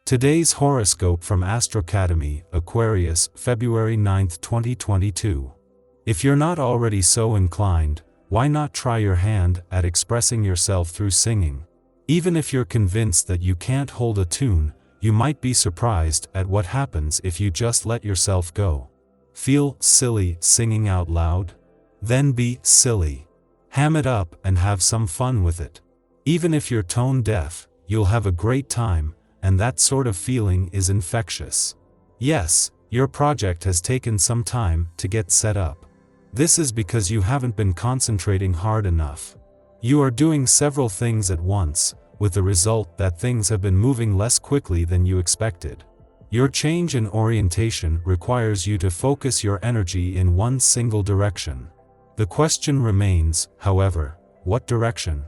Today's horoscope from Astrocademy, Aquarius, February 9, 2022. If you're not already so inclined, why not try your hand at expressing yourself through singing? Even if you're convinced that you can't hold a tune, you might be surprised at what happens if you just let yourself go. Feel silly singing out loud? Then be silly. Ham it up and have some fun with it. Even if you're tone deaf, you'll have a great time, and that sort of feeling is infectious. Yes, your project has taken some time to get set up. This is because you haven't been concentrating hard enough. You are doing several things at once, with the result that things have been moving less quickly than you expected. Your change in orientation requires you to focus your energy in one single direction. The question remains, however, what direction?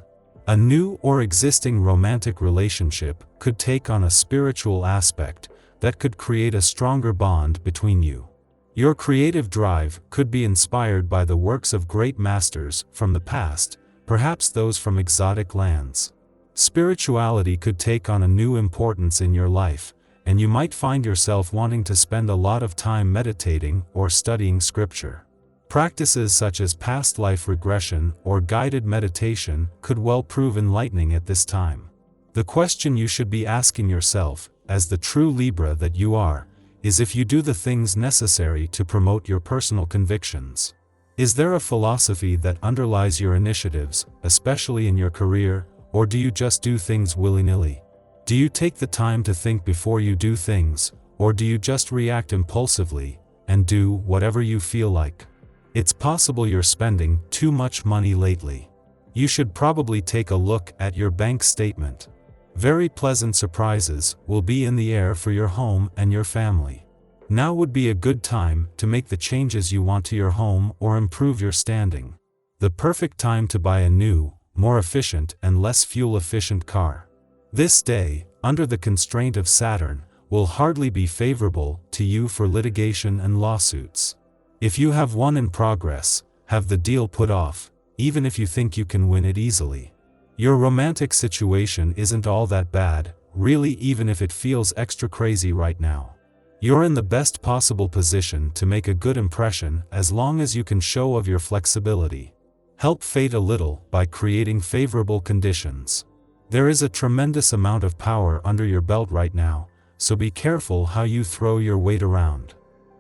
A new or existing romantic relationship could take on a spiritual aspect that could create a stronger bond between you. Your creative drive could be inspired by the works of great masters from the past, perhaps those from exotic lands. Spirituality could take on a new importance in your life, and you might find yourself wanting to spend a lot of time meditating or studying scripture. Practices such as past life regression or guided meditation could well prove enlightening at this time. The question you should be asking yourself, as the true Libra that you are, is if you do the things necessary to promote your personal convictions. Is there a philosophy that underlies your initiatives, especially in your career, or do you just do things willy-nilly? Do you take the time to think before you do things, or do you just react impulsively and do whatever you feel like? It's possible you're spending too much money lately. You should probably take a look at your bank statement. Very pleasant surprises will be in the air for your home and your family. Now would be a good time to make the changes you want to your home or improve your standing. The perfect time to buy a new, more efficient and less fuel-efficient car. This day, under the constraint of Saturn, will hardly be favorable to you for litigation and lawsuits. If you have one in progress, have the deal put off, even if you think you can win it easily. Your romantic situation isn't all that bad, really, even if it feels extra crazy right now. You're in the best possible position to make a good impression as long as you can show of your flexibility. Help fate a little by creating favorable conditions. There is a tremendous amount of power under your belt right now, so be careful how you throw your weight around.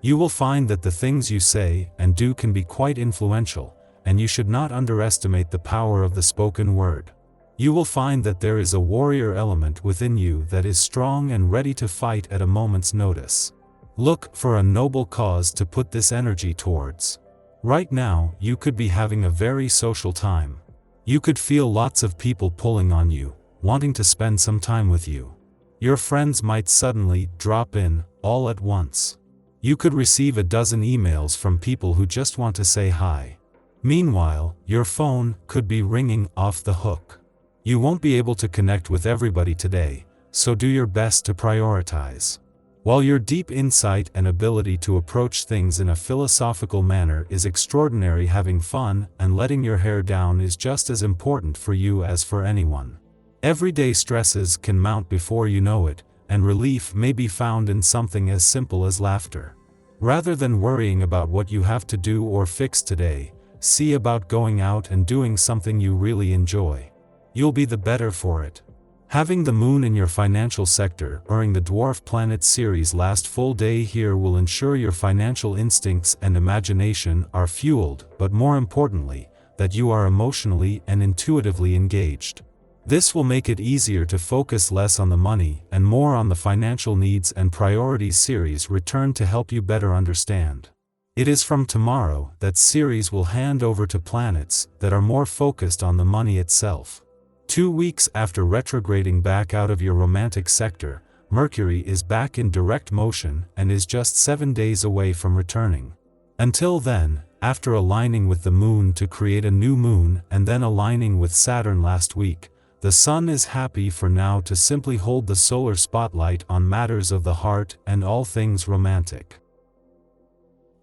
You will find that the things you say and do can be quite influential, and you should not underestimate the power of the spoken word. You will find that there is a warrior element within you that is strong and ready to fight at a moment's notice. Look for a noble cause to put this energy towards. Right now, you could be having a very social time. You could feel lots of people pulling on you, wanting to spend some time with you. Your friends might suddenly drop in, all at once. You could receive a dozen emails from people who just want to say hi. Meanwhile, your phone could be ringing off the hook. You won't be able to connect with everybody today, so do your best to prioritize. While your deep insight and ability to approach things in a philosophical manner is extraordinary, having fun and letting your hair down is just as important for you as for anyone. Everyday stresses can mount before you know it, and relief may be found in something as simple as laughter. Rather than worrying about what you have to do or fix today, see about going out and doing something you really enjoy. You'll be the better for it. Having the moon in your financial sector during the dwarf planet series last full day here will ensure your financial instincts and imagination are fueled, but more importantly, that you are emotionally and intuitively engaged. This will make it easier to focus less on the money and more on the financial needs and priorities series return to help you better understand. It is from tomorrow that Ceres will hand over to planets that are more focused on the money itself. 2 weeks after retrograding back out of your romantic sector, Mercury is back in direct motion and is just 7 days away from returning. Until then, after aligning with the moon to create a new moon and then aligning with Saturn last week, the Sun is happy for now to simply hold the solar spotlight on matters of the heart and all things romantic.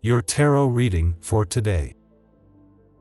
Your tarot reading for today.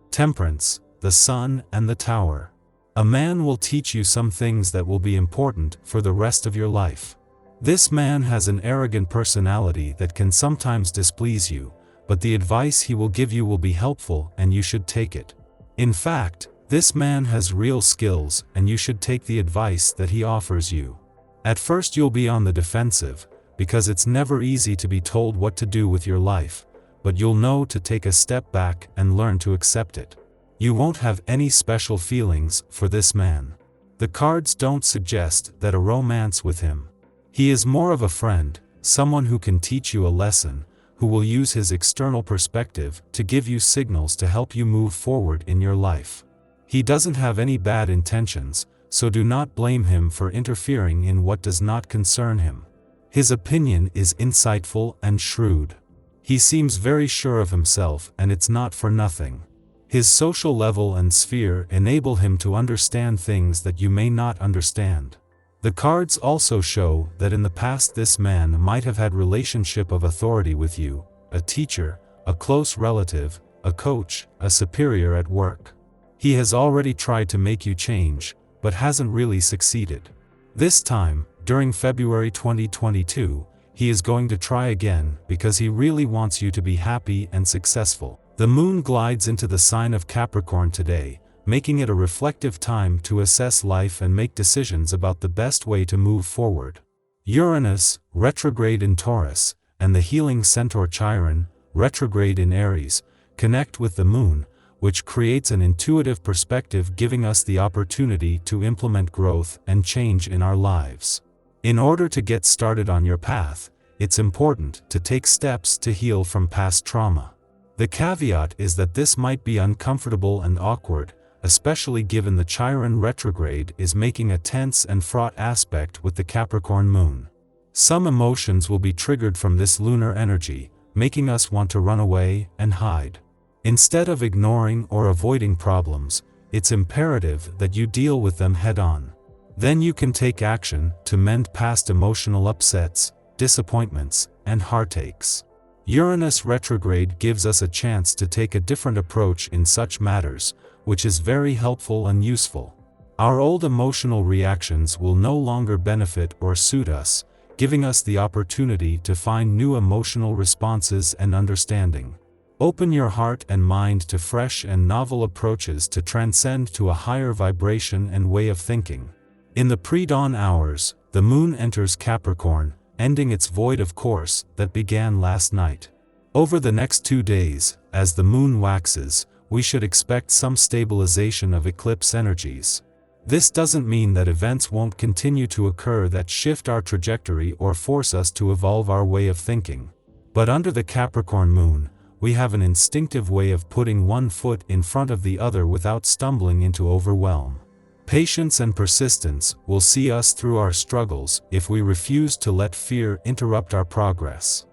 Temperance, the Sun and the Tower. A man will teach you some things that will be important for the rest of your life. This man has an arrogant personality that can sometimes displease you, but the advice he will give you will be helpful and you should take it. In fact, this man has real skills and you should take the advice that he offers you. At first you'll be on the defensive, because it's never easy to be told what to do with your life, but you'll know to take a step back and learn to accept it. You won't have any special feelings for this man. The cards don't suggest that a romance with him. He is more of a friend, someone who can teach you a lesson, who will use his external perspective to give you signals to help you move forward in your life. He doesn't have any bad intentions, so do not blame him for interfering in what does not concern him. His opinion is insightful and shrewd. He seems very sure of himself, and it's not for nothing. His social level and sphere enable him to understand things that you may not understand. The cards also show that in the past this man might have had relationship of authority with you, a teacher, a close relative, a coach, a superior at work. He has already tried to make you change, but hasn't really succeeded. This time, during February 2022, he is going to try again because he really wants you to be happy and successful. The moon glides into the sign of Capricorn today, making it a reflective time to assess life and make decisions about the best way to move forward. Uranus, retrograde in Taurus, and the healing centaur Chiron, retrograde in Aries, connect with the moon, which creates an intuitive perspective giving us the opportunity to implement growth and change in our lives. In order to get started on your path, it's important to take steps to heal from past trauma. The caveat is that this might be uncomfortable and awkward, especially given the Chiron retrograde is making a tense and fraught aspect with the Capricorn moon. Some emotions will be triggered from this lunar energy, making us want to run away and hide. Instead of ignoring or avoiding problems, it's imperative that you deal with them head-on. Then you can take action to mend past emotional upsets, disappointments, and heartaches. Uranus retrograde gives us a chance to take a different approach in such matters, which is very helpful and useful. Our old emotional reactions will no longer benefit or suit us, giving us the opportunity to find new emotional responses and understanding. Open your heart and mind to fresh and novel approaches to transcend to a higher vibration and way of thinking. In the pre-dawn hours, the moon enters Capricorn, ending its void of course that began last night. Over the next 2 days, as the moon waxes, we should expect some stabilization of eclipse energies. This doesn't mean that events won't continue to occur that shift our trajectory or force us to evolve our way of thinking. But under the Capricorn moon, we have an instinctive way of putting one foot in front of the other without stumbling into overwhelm. Patience and persistence will see us through our struggles if we refuse to let fear interrupt our progress.